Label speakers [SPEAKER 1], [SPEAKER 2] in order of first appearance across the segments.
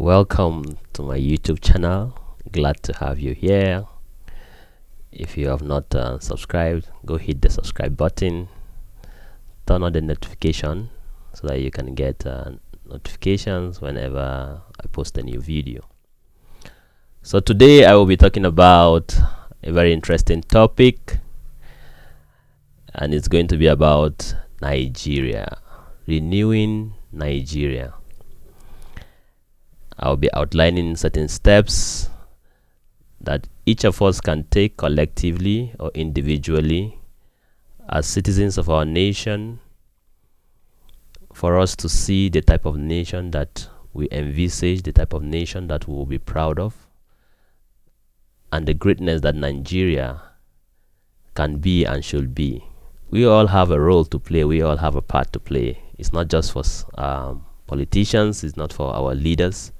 [SPEAKER 1] Welcome to my YouTube channel. Glad to have you here. If you have not subscribed, go hit the subscribe button, turn on the notification so that you can get notifications whenever I post a new video. So today I will be talking about a very interesting topic, and it's going to be about Nigeria, renewing Nigeria. I'll be outlining certain steps that each of us can take collectively or individually as citizens of our nation for us to see the type of nation that we envisage, the type of nation that we will be proud of, and the greatness that Nigeria can be and should be. We all have a role to play. We all have a part to play. It's not just for politicians. It's not for our leaders.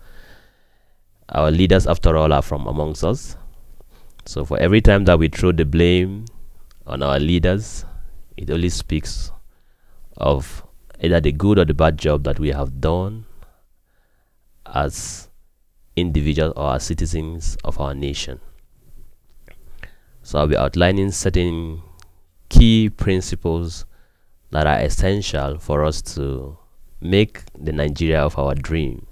[SPEAKER 1] Our leaders, after all, are from amongst us. So for every time that we throw the blame on our leaders, it only speaks of either the good or the bad job that we have done as individuals or as citizens of our nation. So I'll be outlining certain key principles that are essential for us to make the Nigeria of our dream,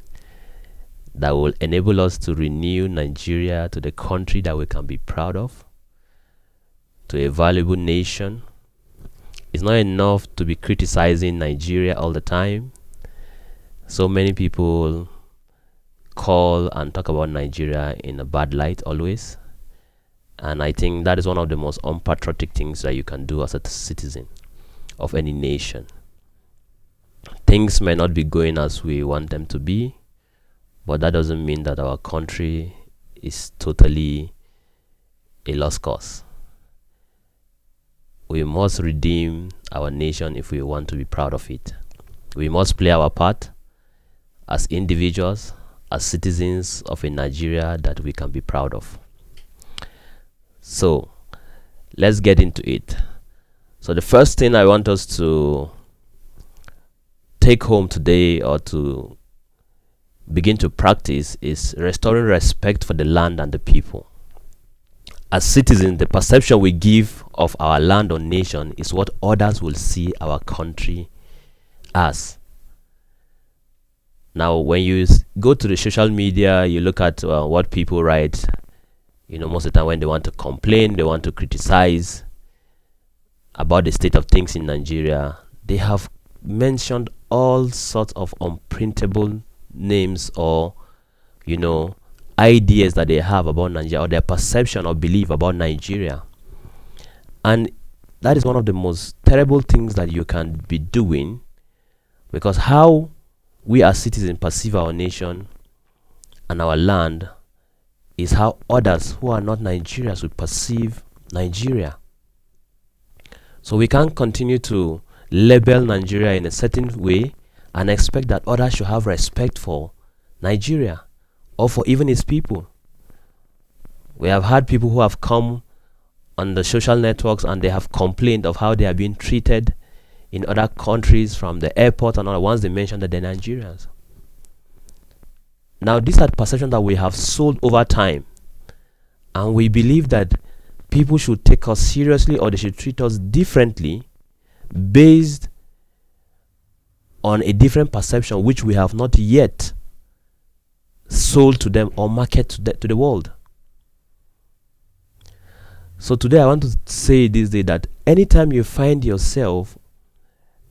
[SPEAKER 1] that will enable us to renew Nigeria to the country that we can be proud of, to a valuable nation. It's not enough to be criticizing Nigeria all the time. So many people call and talk about Nigeria in a bad light always, and I think that is one of the most unpatriotic things that you can do as a citizen of any nation. Things may not be going as we want them to be, but that doesn't mean that our country is totally a lost cause. We must redeem our nation if we want to be proud of it. We must play our part as individuals, as citizens of a Nigeria that we can be proud of. So let's get into it. So the first thing I want us to take home today, or to begin to practice, is restoring respect for the land and the people. As citizens, the perception we give of our land or nation is what others will see our country as. Now, when you go to the social media, you look at what people write. Most of the time when they want to complain, they want to criticize about the state of things in Nigeria, they have mentioned all sorts of unprintable names or ideas that they have about Nigeria, or their perception or belief about Nigeria. And that is one of the most terrible things that you can be doing, because how we as citizens perceive our nation and our land is how others who are not Nigerians will perceive Nigeria. So we can't continue to label Nigeria in a certain way and expect that others should have respect for Nigeria or for even its people. We have had people who have come on the social networks and they have complained of how they are being treated in other countries, from the airport and all, once they mention that they're Nigerians. Now, these are perceptions that we have sold over time, and we believe that people should take us seriously, or they should treat us differently based on a different perception which we have not yet sold to them or market to the world. So today I want to say this day that anytime you find yourself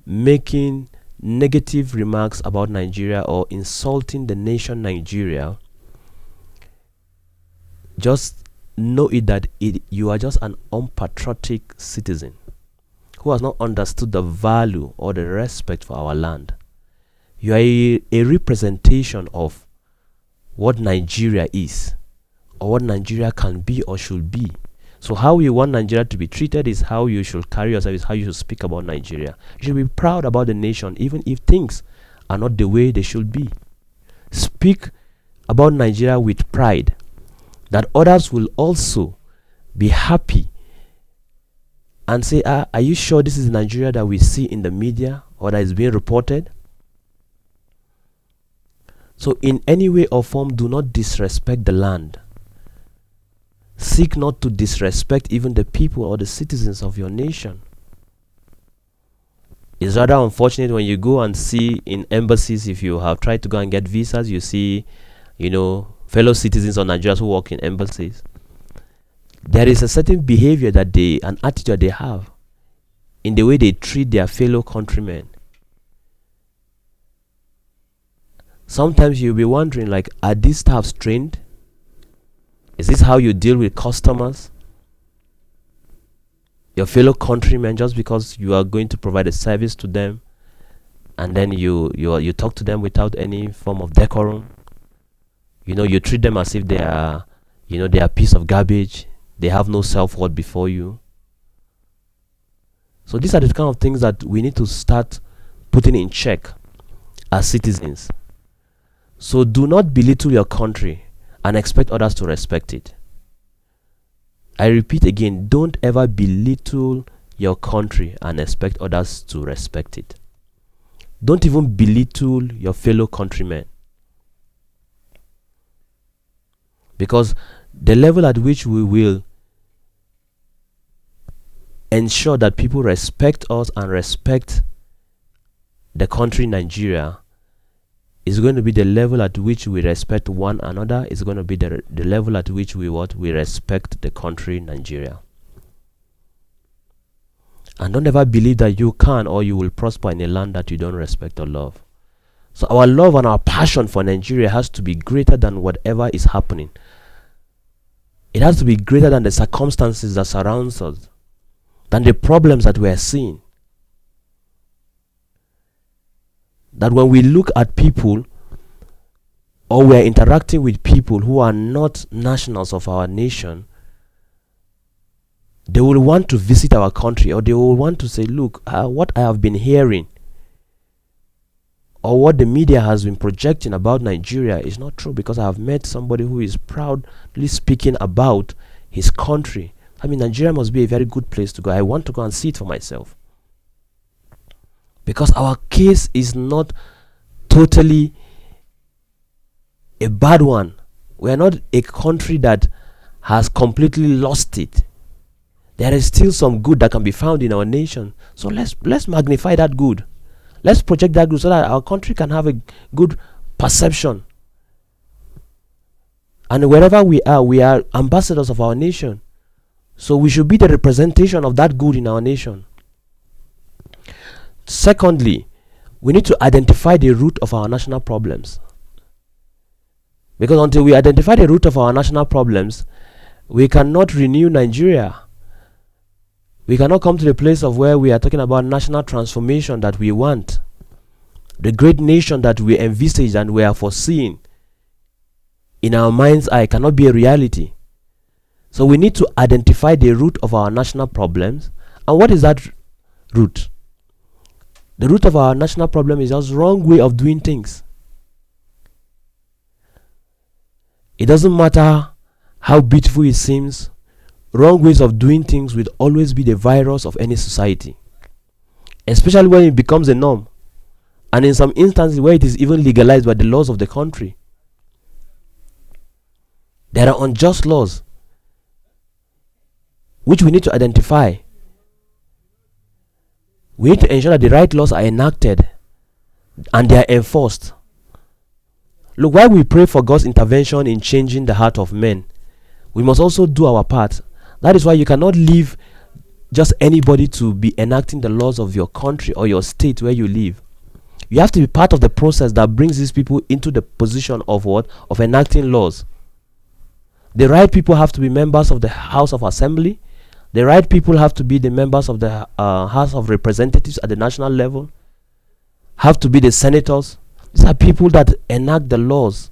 [SPEAKER 1] making negative remarks about Nigeria or insulting the nation Nigeria, just know that you are just an unpatriotic citizen who has not understood the value or the respect for our land. You are a representation of what Nigeria is, or what Nigeria can be or should be. So how you want Nigeria to be treated is how you should carry yourself, is how you should speak about Nigeria. You should be proud about the nation, even if things are not the way they should be. Speak about Nigeria with pride, that others will also be happy and say, are you sure this is Nigeria that we see in the media or that is being reported? So in any way or form, do not disrespect the land. Seek not to disrespect even the people or the citizens of your nation. It's rather unfortunate when you go and see in embassies, if you have tried to go and get visas, you see, fellow citizens or Nigerians who work in embassies. There is a certain behavior that an attitude they have in the way they treat their fellow countrymen. Sometimes you'll be wondering, like, are these staffs trained? Is this how you deal with customers? Your fellow countrymen, just because you are going to provide a service to them, and then you talk to them without any form of decorum. You treat them as if they are a piece of garbage. They have no self-worth before you. So these are the kind of things that we need to start putting in check as citizens. So do not belittle your country and expect others to respect it. I repeat again, don't ever belittle your country and expect others to respect it. Don't even belittle your fellow countrymen. Because the level at which we will ensure that people respect us and respect the country Nigeria is going to be the level at which we respect one another. Is going to be the level at which we respect the country Nigeria. And don't ever believe that you can or you will prosper in a land that you don't respect or love. So our love and our passion for Nigeria has to be greater than whatever is happening. It has to be greater than the circumstances that surround us, than the problems that we are seeing. That when we look at people or we are interacting with people who are not nationals of our nation, they will want to visit our country, or they will want to say, look, what I have been hearing or what the media has been projecting about Nigeria is not true, because I have met somebody who is proudly speaking about his country. I mean, Nigeria must be a very good place to go. I want to go and see it for myself. Because our case is not totally a bad one. We are not a country that has completely lost it. There is still some good that can be found in our nation. So let's magnify that good. Let's project that good so that our country can have a good perception. And wherever we are ambassadors of our nation. So we should be the representation of that good in our nation. Secondly, we need to identify the root of our national problems. Because until we identify the root of our national problems, we cannot renew Nigeria. We cannot come to the place of where we are talking about national transformation that we want. The great nation that we envisage and we are foreseeing in our mind's eye cannot be a reality. So we need to identify the root of our national problems. And what is that root? The root of our national problem is just wrong way of doing things. It doesn't matter how beautiful it seems, wrong ways of doing things will always be the virus of any society. Especially when it becomes a norm. And in some instances where it is even legalized by the laws of the country. There are unjust laws which we need to identify. We need to ensure that the right laws are enacted and they are enforced. Look, while we pray for God's intervention in changing the heart of men, we must also do our part. That is why you cannot leave just anybody to be enacting the laws of your country or your state where you live. You have to be part of the process that brings these people into the position of what? Of enacting laws. The right people have to be members of the House of Assembly. The right people have to be the members of the House of Representatives at the national level. Have to be the senators. These are people that enact the laws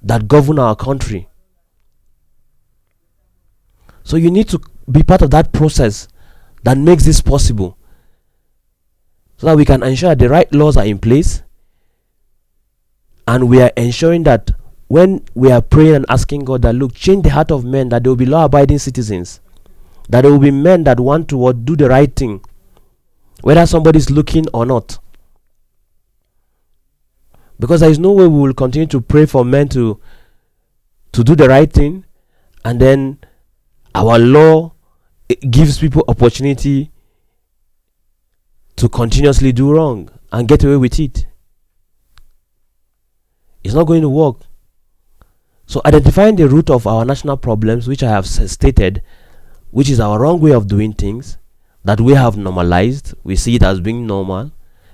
[SPEAKER 1] that govern our country. So you need to be part of that process that makes this possible, so that we can ensure that the right laws are in place, and we are ensuring that when we are praying and asking God that, look, change the heart of men, that they will be law-abiding citizens, that there will be men that want to do the right thing, whether somebody is looking or not. Because there is no way we will continue to pray for men to do the right thing, and then our law gives people opportunity to continuously do wrong and get away with it. It's not going to work. So identifying the root of our national problems, which I have stated, which is our wrong way of doing things, that we have normalized. We see it as being normal.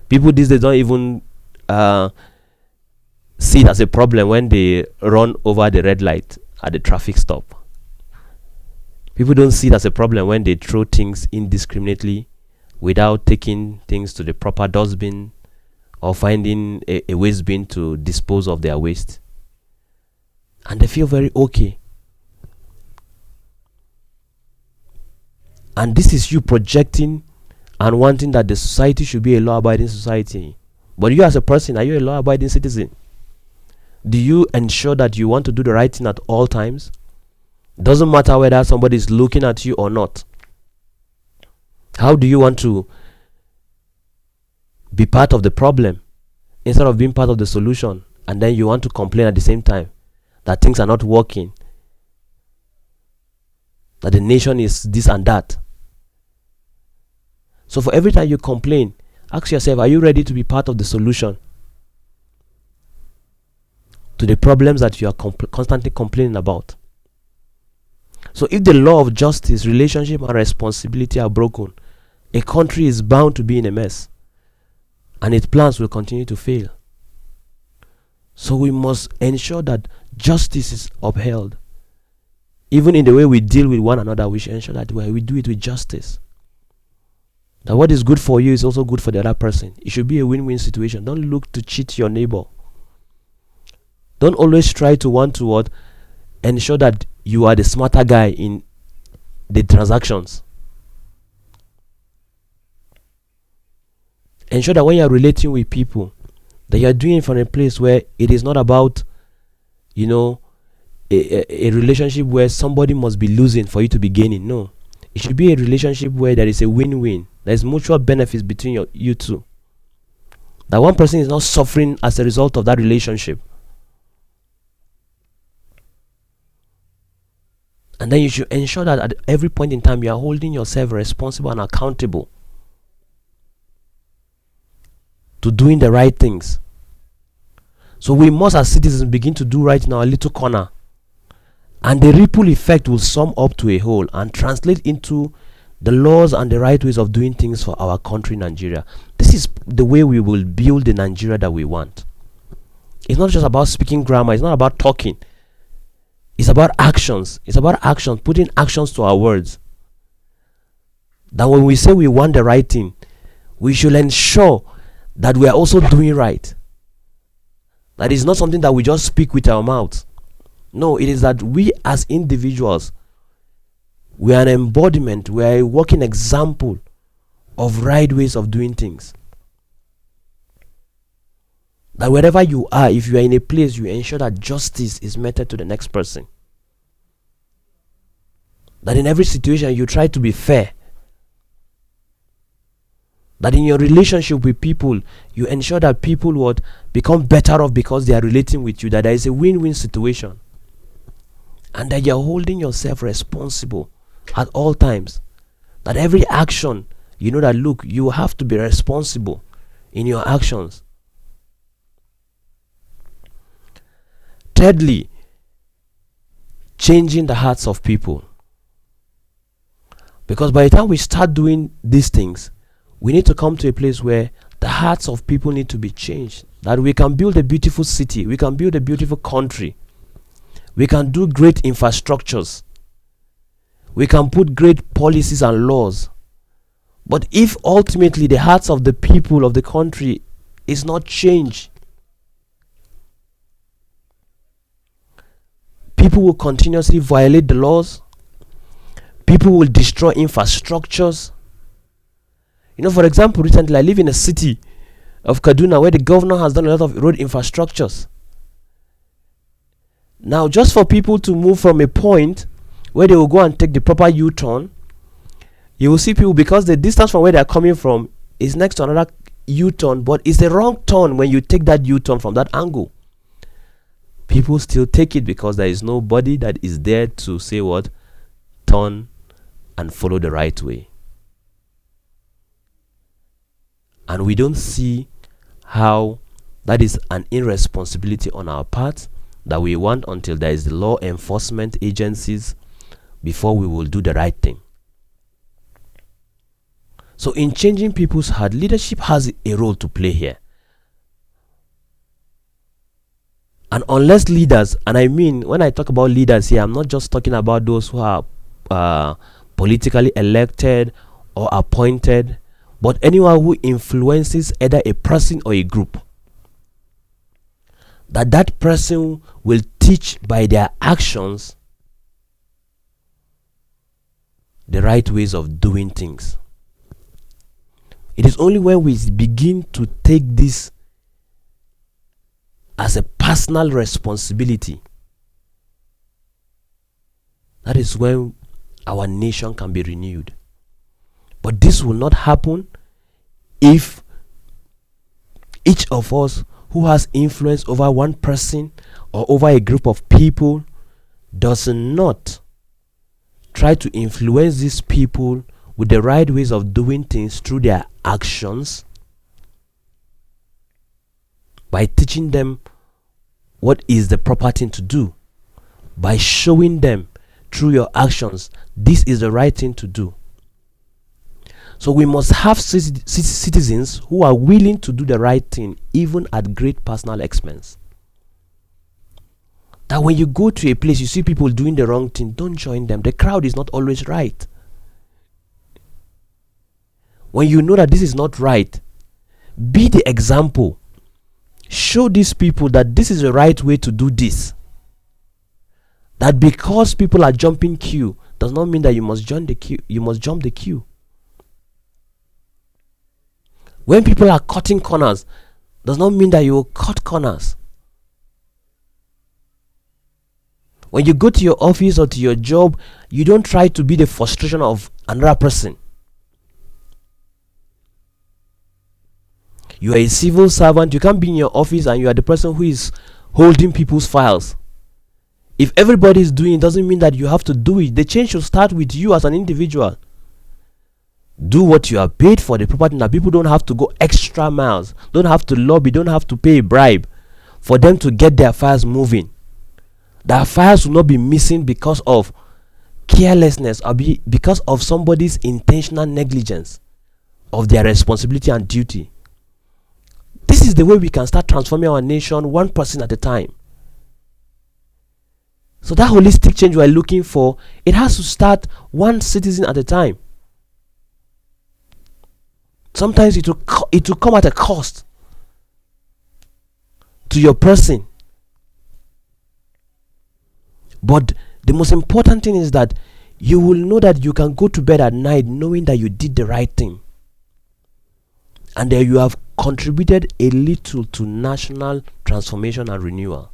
[SPEAKER 1] People these days don't even see it as a problem when they run over the red light at the traffic stop. People don't see it as a problem when they throw things indiscriminately without taking things to the proper dustbin or finding a waste bin to dispose of their waste. And they feel very okay. And this is you projecting and wanting that the society should be a law-abiding society. But you as a person, are you a law-abiding citizen? Do you ensure that you want to do the right thing at all times? Doesn't matter whether somebody is looking at you or not. How do you want to be part of the problem instead of being part of the solution? And then you want to complain at the same time that things are not working, that the nation is this and that. So for every time you complain, ask yourself, are you ready to be part of the solution to the problems that you are constantly complaining about? So if the law of justice, relationship and responsibility are broken, a country is bound to be in a mess, and its plans will continue to fail. So we must ensure that justice is upheld. Even in the way we deal with one another, we should ensure that we do it with justice. That what is good for you is also good for the other person. It should be a win-win situation. Don't look to cheat your neighbor. Don't always try to want to ensure that you are the smarter guy in the transactions. Ensure that when you are relating with people, that you are doing it from a place where it is not about, a relationship where somebody must be losing for you to be gaining. No. It should be a relationship where there is a win-win. There is mutual benefits between you two. That one person is not suffering as a result of that relationship. And then you should ensure that at every point in time you are holding yourself responsible and accountable to doing the right things. So we must as citizens begin to do right in our little corner. And the ripple effect will sum up to a whole and translate into the laws and the right ways of doing things for our country, Nigeria. This is the way we will build the Nigeria that we want. It's not just about speaking grammar. It's not about talking. It's about actions. It's about actions, putting actions to our words. That when we say we want the right thing, we should ensure that we are also doing right. That is not something that we just speak with our mouths. No, it is that we as individuals, we are an embodiment, we are a walking example of right ways of doing things. That wherever you are, if you are in a place, you ensure that justice is meted to the next person. That in every situation you try to be fair. That in your relationship with people, you ensure that people would become better off because they are relating with you. That there is a win-win situation. And that you are holding yourself responsible at all times. That every action, you know that, look, you have to be responsible in your actions. Thirdly, changing the hearts of people. Because by the time we start doing these things, we need to come to a place where the hearts of people need to be changed. That we can build a beautiful city, we can build a beautiful country, we can do great infrastructures, we can put great policies and laws. But if ultimately the hearts of the people of the country is not changed, people will continuously violate the laws, people will destroy infrastructures. For example, recently I live in a city of Kaduna where the governor has done a lot of road infrastructures. Now, just for people to move from a point where they will go and take the proper U-turn, you will see people, because the distance from where they are coming from is next to another U-turn, but it's a wrong turn when you take that U-turn from that angle. People still take it because there is nobody that is there to say what? Turn and follow the right way. And we don't see how that is an irresponsibility on our part that we want until there is the law enforcement agencies before we will do the right thing. So in changing people's heart, leadership has a role to play here. And unless leaders, and I mean, when I talk about leaders here, I'm not just talking about those who are politically elected or appointed, but anyone who influences either a person or a group. That person will teach by their actions the right ways of doing things. It is only when we begin to take this as a personal responsibility that is when our nation can be renewed. But this will not happen if each of us who has influence over one person or over a group of people does not try to influence these people with the right ways of doing things through their actions, by teaching them what is the proper thing to do, by showing them through your actions this is the right thing to do. So we must have citizens who are willing to do the right thing even at great personal expense. That when you go to a place, you see people doing the wrong thing, don't join them. The crowd is not always right. When you know that this is not right, be the example. Show these people that this is the right way to do this. That because people are jumping queue does not mean that you must join the queue. You must jump the queue. When people are cutting corners does not mean that you will cut corners. When you go to your office or to your job, you don't try to be the frustration of another person. You are a civil servant. You can't be in your office and you are the person who is holding people's files. If everybody is doing it, doesn't mean that you have to do it. The change should start with you as an individual. Do what you are paid for, the property, that people don't have to go extra miles, don't have to lobby, don't have to pay a bribe for them to get their files moving. Their files will not be missing because of carelessness or because of somebody's intentional negligence of their responsibility and duty. This is the way we can start transforming our nation one person at a time. So that holistic change we are looking for, it has to start one citizen at a time. Sometimes it will come at a cost to your person. But the most important thing is that you will know that you can go to bed at night knowing that you did the right thing. And that you have contributed a little to national transformation and renewal.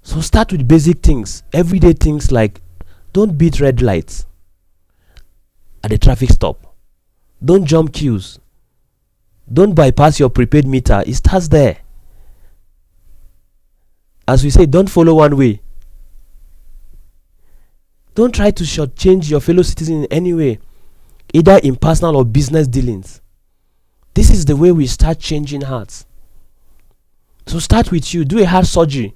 [SPEAKER 1] So start with basic things, everyday things like don't beat red lights at the traffic stop. Don't jump queues. Don't bypass your prepaid meter. It starts there. As we say, don't follow one way. Don't try to shortchange your fellow citizen in any way, either in personal or business dealings. This is the way we start changing hearts. So start with you. Do a heart surgery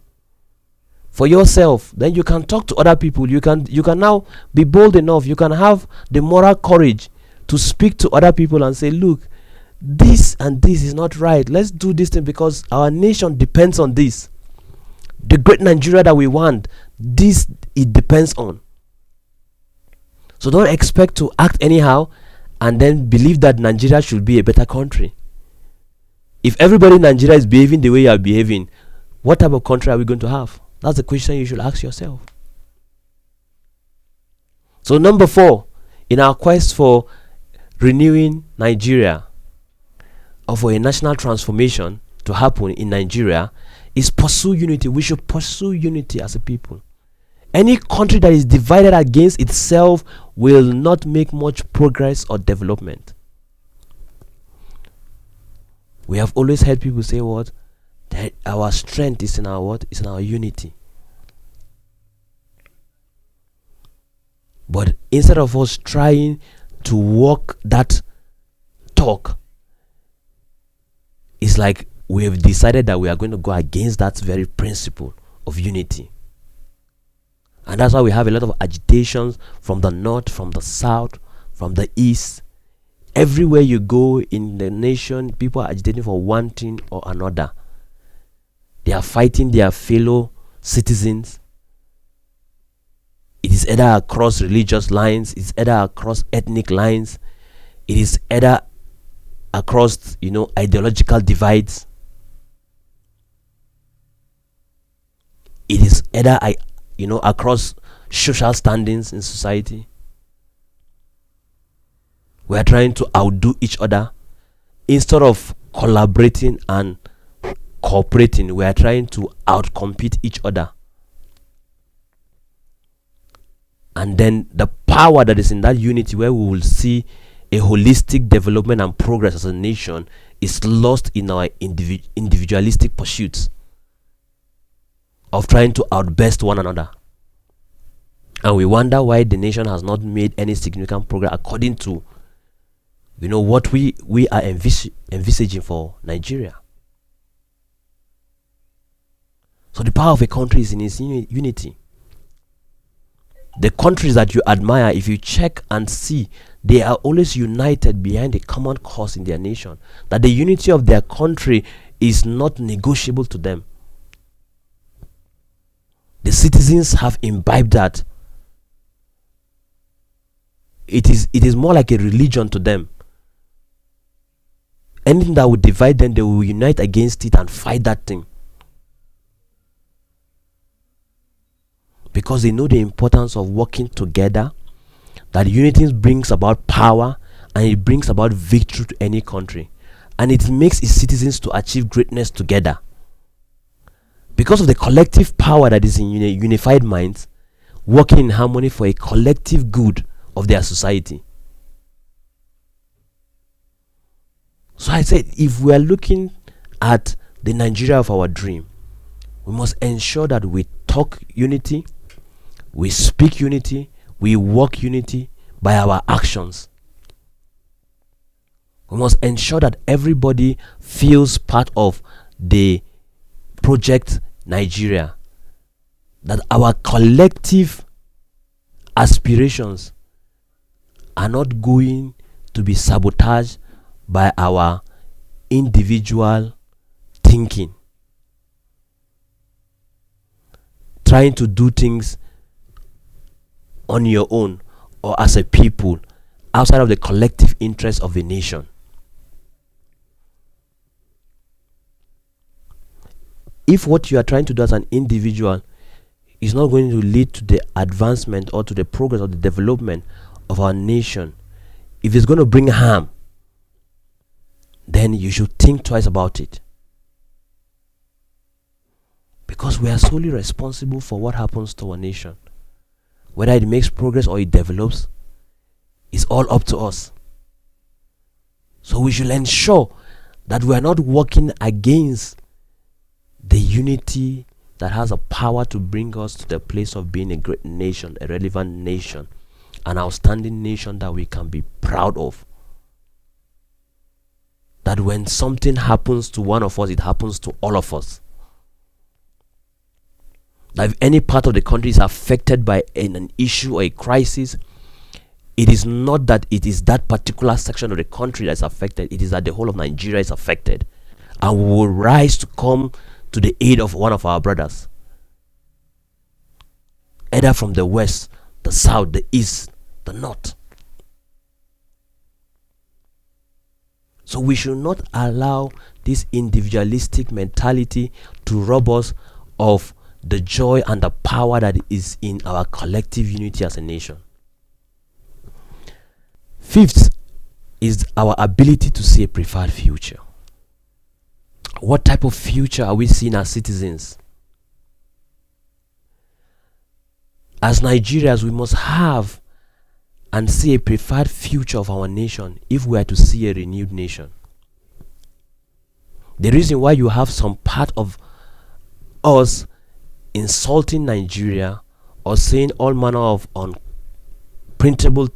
[SPEAKER 1] for yourself. Then you can talk to other people. You can now be bold enough. You can have the moral courage to speak to other people and say, look, this and this is not right. Let's do this thing because our nation depends on this. The great Nigeria that we want, this it depends on. So don't expect to act anyhow and then believe that Nigeria should be a better country. If everybody in Nigeria is behaving the way you are behaving, what type of country are we going to have? That's the question you should ask yourself. So number 4, in our quest for renewing Nigeria, or for a national transformation to happen in Nigeria, is pursue unity. We should pursue unity as a people. Any country that is divided against itself will not make much progress or development. We have always heard people say what? That our strength is in our what? Is in our unity. But instead of us trying to walk that talk, it's like we have decided that we are going to go against that very principle of unity. And that's why we have a lot of agitations from the north, from the south, from the east. Everywhere you go in the nation, people are agitating for one thing or another. They are fighting their fellow citizens. It is either across religious lines, it's either across ethnic lines, it is either across, ideological divides. It is either, across social standings in society. We are trying to outdo each other. Instead of collaborating and cooperating, we are trying to outcompete each other. And then the power that is in that unity, where we will see a holistic development and progress as a nation, is lost in our individualistic pursuits of trying to outbest one another. And we wonder why the nation has not made any significant progress according to what we are envisaging for Nigeria. So the power of a country is in its unity. The countries that you admire, if you check and see, they are always united behind a common cause in their nation. That the unity of their country is not negotiable to them. The citizens have imbibed that. It is more like a religion to them. Anything that would divide them, they will unite against it and fight that thing. Because they know the importance of working together, that unity brings about power and it brings about victory to any country. And it makes its citizens to achieve greatness together. Because of the collective power that is in unified minds, working in harmony for a collective good of their society. So I said, if we are looking at the Nigeria of our dream, we must ensure that we talk unity, we speak unity, we walk unity by our actions. We must ensure that everybody feels part of the project Nigeria, that our collective aspirations are not going to be sabotaged by our individual thinking, trying to do things on your own or as a people outside of the collective interest of the nation. If what you are trying to do as an individual is not going to lead to the advancement or to the progress or the development of our nation, if it's going to bring harm, then you should think twice about it. Because we are solely responsible for what happens to our nation. Whether it makes progress or it develops, it's all up to us. So we should ensure that we are not working against the unity that has a power to bring us to the place of being a great nation, a relevant nation, an outstanding nation that we can be proud of. That when something happens to one of us, it happens to all of us. That if any part of the country is affected by an issue or a crisis, it is not that it is that particular section of the country that is affected, it is that the whole of Nigeria is affected. And we will rise to come to the aid of one of our brothers, either from the west, the south, the east, the north. So we should not allow this individualistic mentality to rob us of the joy and the power that is in our collective unity as a nation. Fifth is our ability to see a preferred future. What type of future are we seeing as citizens? As Nigerians, we must have and see a preferred future of our nation if we are to see a renewed nation. The reason why you have some part of us insulting Nigeria or saying all manner of unprintable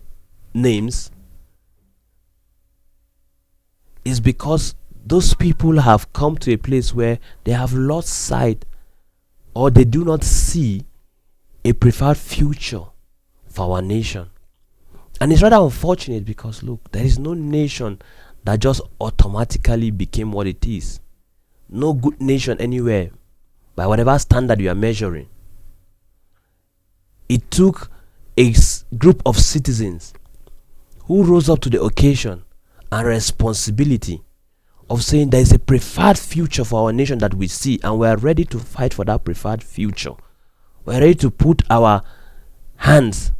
[SPEAKER 1] names is because those people have come to a place where they have lost sight, or they do not see a preferred future for our nation. And it's rather unfortunate because look, there is no nation that just automatically became what it is. No good nation anywhere, by whatever standard you are measuring. It took a group of citizens who rose up to the occasion and responsibility of saying there is a preferred future for our nation that we see, and we are ready to fight for that preferred future. We are ready to put our hands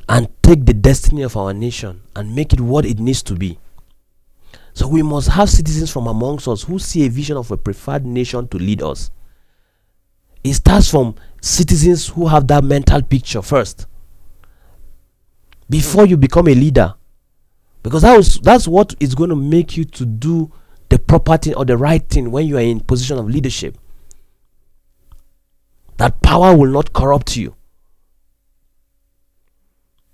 [SPEAKER 1] and take the destiny of our nation and make it what it needs to be. So we must have citizens from amongst us who see a vision of a preferred nation to lead us. It starts from citizens who have that mental picture first, before you become a leader, because that's what is going to make you to do the proper thing or the right thing when you are in position of leadership. That power will not corrupt you.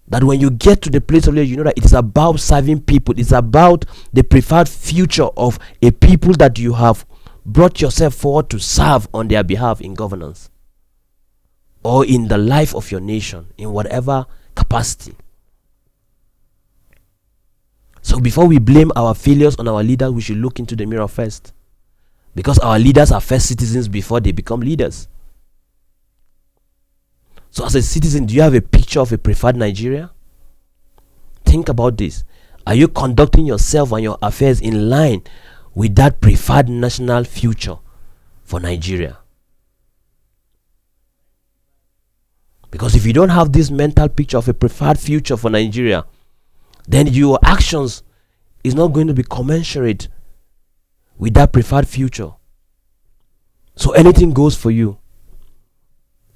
[SPEAKER 1] That when you get to the place of leadership, you know that it is about serving people. It's about the preferred future of a people that you have brought yourself forward to serve on their behalf in governance or in the life of your nation, in whatever capacity. So before we blame our failures on our leaders, we should look into the mirror first, because our leaders are first citizens before they become leaders. So as a citizen, do you have a picture of a preferred Nigeria? Think about this. Are you conducting yourself and your affairs in line with that preferred national future for Nigeria? Because if you don't have this mental picture of a preferred future for Nigeria, then your actions is not going to be commensurate with that preferred future. So anything goes for you.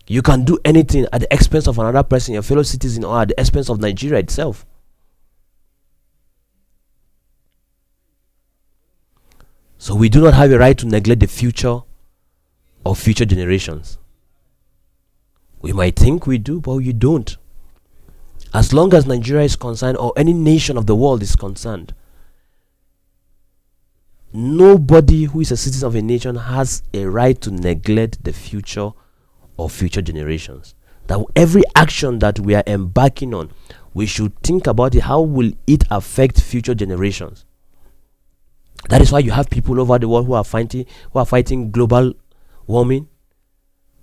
[SPEAKER 1] You can do anything at the expense of another person, your fellow citizen, or at the expense of Nigeria itself. So we do not have a right to neglect the future of future generations. We might think we do, but you don't. As long as Nigeria is concerned, or any nation of the world is concerned, nobody who is a citizen of a nation has a right to neglect the future of future generations. That every action that we are embarking on, we should think about it. How will it affect future generations? That is why you have people over the world who are fighting global warming,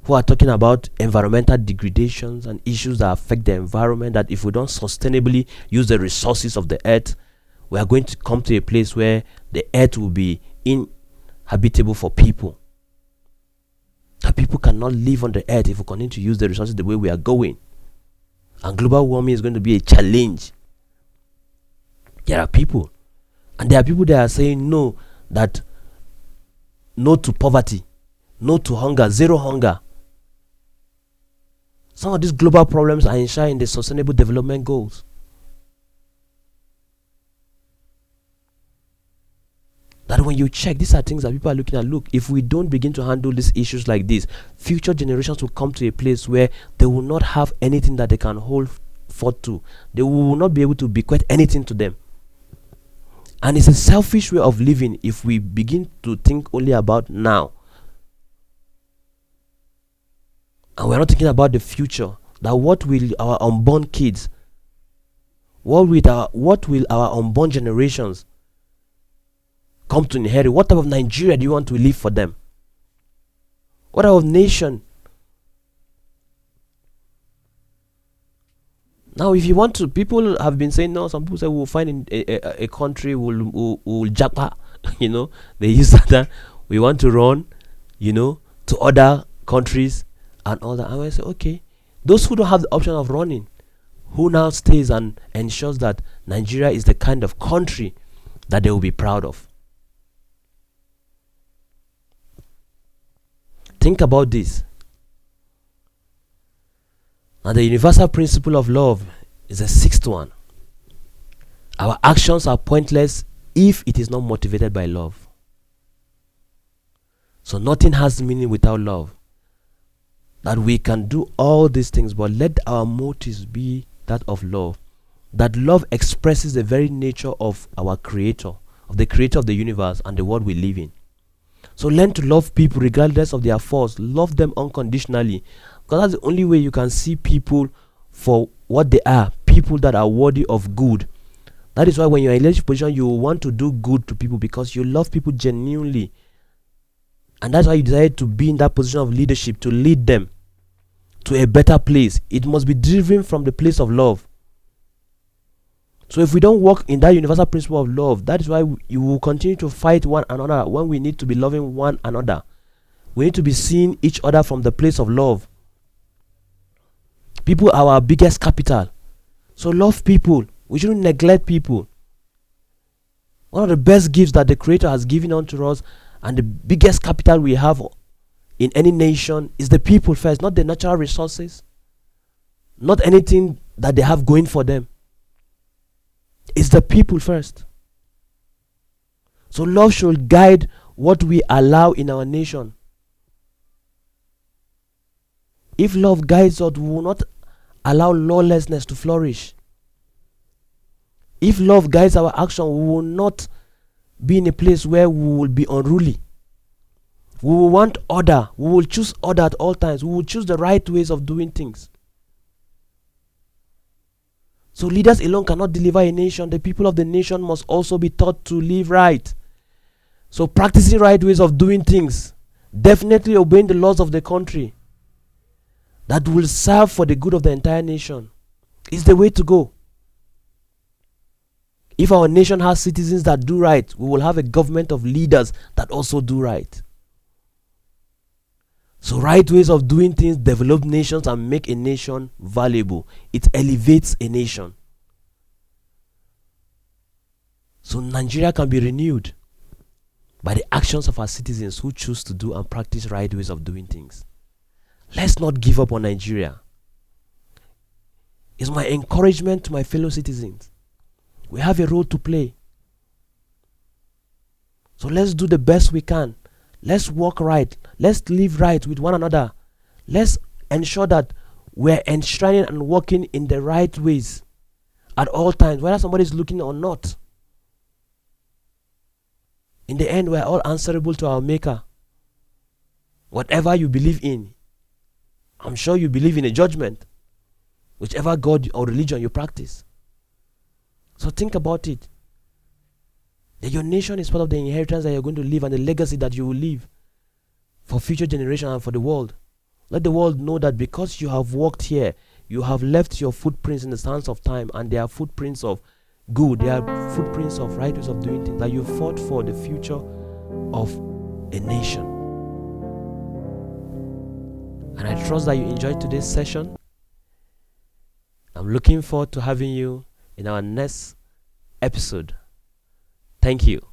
[SPEAKER 1] who are talking about environmental degradations and issues that affect the environment, that if we don't sustainably use the resources of the earth, we are going to come to a place where the earth will be inhabitable for people. That people cannot live on the earth if we continue to use the resources the way we are going. And global warming is going to be a challenge. There are people. And there are people that are saying no to poverty, no to hunger, zero hunger. Some of these global problems are enshrined in the Sustainable Development Goals. That when you check, these are things that people are looking at. Look, if we don't begin to handle these issues like this, future generations will come to a place where they will not have anything that they can hold forth to. They will not be able to bequeath anything to them. And it's a selfish way of living if we begin to think only about now. And we're not thinking about the future. That what will our unborn kids, what will our unborn generations come to inherit? What type of Nigeria do you want to leave for them? What type of nation? Now, if you want to, people have been saying no. Some people say we'll find a country, we'll japa, they use that. We want to run, to other countries and all that. And I say, okay, those who don't have the option of running, who now stays and ensures that Nigeria is the kind of country that they will be proud of? Think about this. And the universal principle of love is the sixth one. Our actions are pointless if it is not motivated by love. So nothing has meaning without love. That we can do all these things, but let our motives be that of love. That love expresses the very nature of our creator, of the creator of the universe and the world we live in. So learn to love people regardless of their faults. Love them unconditionally, because that's the only way you can see people for what they are, people that are worthy of good. That is why when you're in a leadership position, you want to do good to people because you love people genuinely. And that's why you decided to be in that position of leadership, to lead them to a better place. It must be driven from the place of love. So if we don't work in that universal principle of love, that is why you will continue to fight one another when we need to be loving one another. We need to be seeing each other from the place of love. People are our biggest capital. So love people. We shouldn't neglect people. One of the best gifts that the Creator has given unto us, and the biggest capital we have in any nation, is the people first, not the natural resources, not anything that they have going for them. It's the people first. So love should guide what we allow in our nation. If love guides us, we will not allow lawlessness to flourish. If love guides our action, we will not be in a place where we will be unruly. We will want order. We will choose order at all times. We will choose the right ways of doing things. So leaders alone cannot deliver a nation. The people of the nation must also be taught to live right. So practicing right ways of doing things, definitely obeying the laws of the country that will serve for the good of the entire nation, is the way to go. If our nation has citizens that do right, we will have a government of leaders that also do right. So right ways of doing things develop nations and make a nation valuable. It elevates a nation. So Nigeria can be renewed by the actions of our citizens who choose to do and practice right ways of doing things. Let's not give up on Nigeria. It's my encouragement to my fellow citizens. We have a role to play. So let's do the best we can. Let's walk right. Let's live right with one another. Let's ensure that we're enshrining and walking in the right ways at all times, whether somebody is looking or not. In the end, we're all answerable to our Maker. Whatever you believe in, I'm sure you believe in a judgment, whichever God or religion you practice. So think about it. That your nation is part of the inheritance that you're going to leave and the legacy that you will leave for future generations and for the world. Let the world know that because you have walked here, you have left your footprints in the sands of time, and they are footprints of good, they are footprints of right ways of doing things, that you fought for the future of a nation. And I trust that you enjoyed today's session. I'm looking forward to having you in our next episode. Thank you.